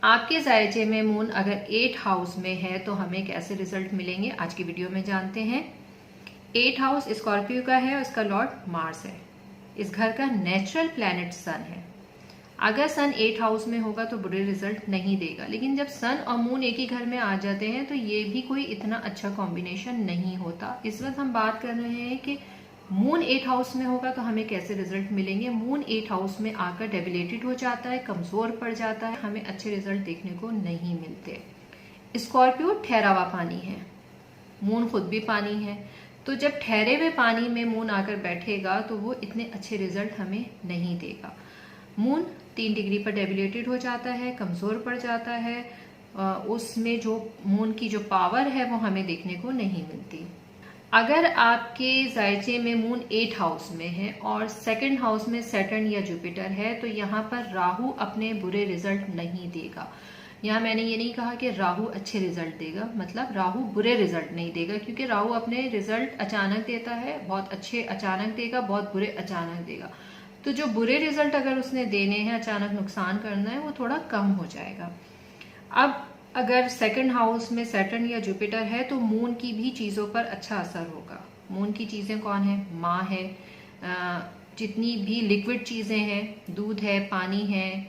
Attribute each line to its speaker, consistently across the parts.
Speaker 1: आपके जायचे में मून अगर 8 हाउस में है तो हमें कैसे रिजल्ट मिलेंगे, आज की वीडियो में जानते हैं। 8 हाउस स्कॉर्पियो का है और इसका लॉर्ड मार्स है। इस घर का नेचुरल प्लैनेट सन है। अगर सन 8 हाउस में होगा तो बुरे रिजल्ट नहीं देगा, लेकिन जब सन और मून एक ही घर में आ जाते हैं तो ये भी कोई इतना अच्छा कॉम्बिनेशन नहीं होता। इस वक्त हम बात कर रहे हैं कि मून 8 हाउस में होगा तो हमें कैसे रिजल्ट मिलेंगे। मून 8 हाउस में आकर डेबिलेटेड हो जाता है, कमजोर पड़ जाता है, हमें अच्छे रिजल्ट देखने को नहीं मिलते। स्कॉर्पियो ठहरा हुआ पानी है, मून खुद भी पानी है, तो जब ठहरे हुए पानी में मून आकर बैठेगा तो वो इतने अच्छे रिजल्ट हमें नहीं देगा। मून 3 डिग्री पर डेबिलेटेड हो जाता है, कमजोर पड़ जाता है, उसमें जो मून की जो पावर है वो हमें देखने को नहीं मिलती। अगर आपके जायचे में मून 8 हाउस में है और सेकंड हाउस में सैटर्न या जुपिटर है तो यहाँ पर राहु अपने बुरे रिजल्ट नहीं देगा। यहाँ मैंने ये नहीं कहा कि राहु अच्छे रिजल्ट देगा, मतलब राहु बुरे रिजल्ट नहीं देगा, क्योंकि राहु अपने रिजल्ट अचानक देता है, बहुत अच्छे अचानक देगा, बहुत बुरे अचानक देगा। तो जो बुरे रिजल्ट अगर उसने देने हैं, अचानक नुकसान करना है, वो थोड़ा कम हो जाएगा। अब अगर सेकंड हाउस में सैटर्न या जुपिटर है तो मून की भी चीजों पर अच्छा असर होगा। मून की चीजें कौन है? माँ है, जितनी भी लिक्विड चीजें हैं, दूध है, पानी है,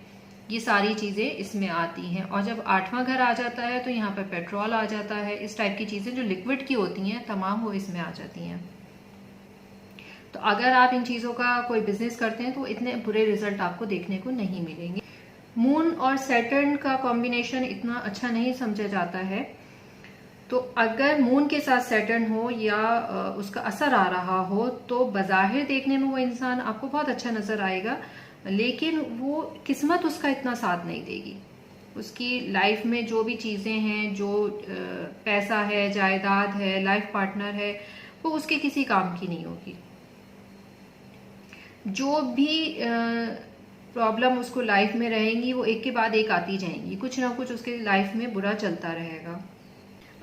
Speaker 1: ये सारी चीजें इसमें आती हैं। और जब 8वां घर आ जाता है तो यहाँ पर पेट्रोल आ जाता है, इस टाइप की चीजें जो लिक्विड की होती हैं तमाम वो इसमें आ जाती हैं। तो अगर आप इन चीजों का कोई बिजनेस करते हैं तो इतने बुरे रिजल्ट आपको देखने को नहीं मिलेंगे। मून और सैटर्न का कॉम्बिनेशन इतना अच्छा नहीं समझा जाता है, तो अगर मून के साथ सैटर्न हो या उसका असर आ रहा हो तो बाज़ाहिर देखने में वो इंसान आपको बहुत अच्छा नजर आएगा, लेकिन वो किस्मत उसका इतना साथ नहीं देगी। उसकी लाइफ में जो भी चीजें हैं, जो पैसा है, जायदाद है, लाइफ पार्टनर है, वो उसके किसी काम की नहीं होगी। जो भी प्रॉब्लम उसको लाइफ में रहेंगी वो एक के बाद एक आती जाएंगी, कुछ ना कुछ उसके लाइफ में बुरा चलता रहेगा।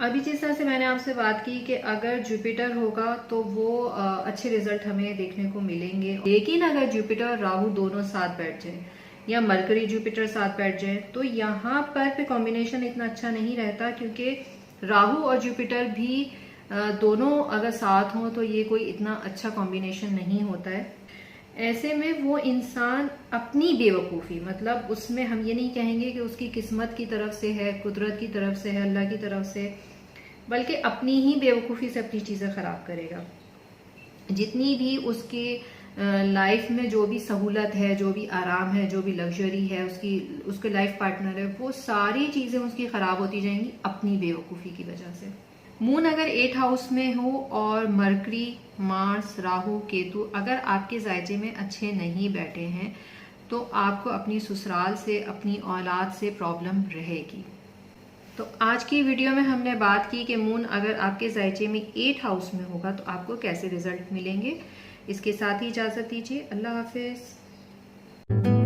Speaker 1: अभी जिस तरह से मैंने आपसे बात की कि अगर जुपिटर होगा तो वो अच्छे रिजल्ट हमें देखने को मिलेंगे, लेकिन अगर जुपिटर और राहु दोनों साथ बैठ जाए या मरकरी जुपिटर साथ बैठ जाए तो यहाँ पर भी कॉम्बिनेशन इतना अच्छा नहीं रहता, क्योंकि राहु और जुपिटर भी दोनों अगर साथ हों तो ये कोई इतना अच्छा कॉम्बिनेशन नहीं होता है। ऐसे में वो इंसान अपनी बेवकूफ़ी, मतलब उसमें हम ये नहीं कहेंगे कि उसकी किस्मत की तरफ से है, कुदरत की तरफ से है, अल्लाह की तरफ से, बल्कि अपनी ही बेवकूफ़ी से अपनी चीज़ें ख़राब करेगा। जितनी भी उसकी लाइफ में जो भी सहूलत है, जो भी आराम है, जो भी लग्जरी है, उसके लाइफ पार्टनर है, वो सारी चीज़ें उसकी ख़राब होती जाएंगी अपनी बेवकूफ़ी की वजह से। मून अगर 8 हाउस में हो और मरकरी, मार्स, राहु, केतु अगर आपके जायचे में अच्छे नहीं बैठे हैं तो आपको अपनी ससुराल से, अपनी औलाद से प्रॉब्लम रहेगी। तो आज की वीडियो में हमने बात की कि मून अगर आपके जायचे में 8 हाउस में होगा तो आपको कैसे रिजल्ट मिलेंगे। इसके साथ ही इजाजत दीजिए। अल्लाह हाफिज।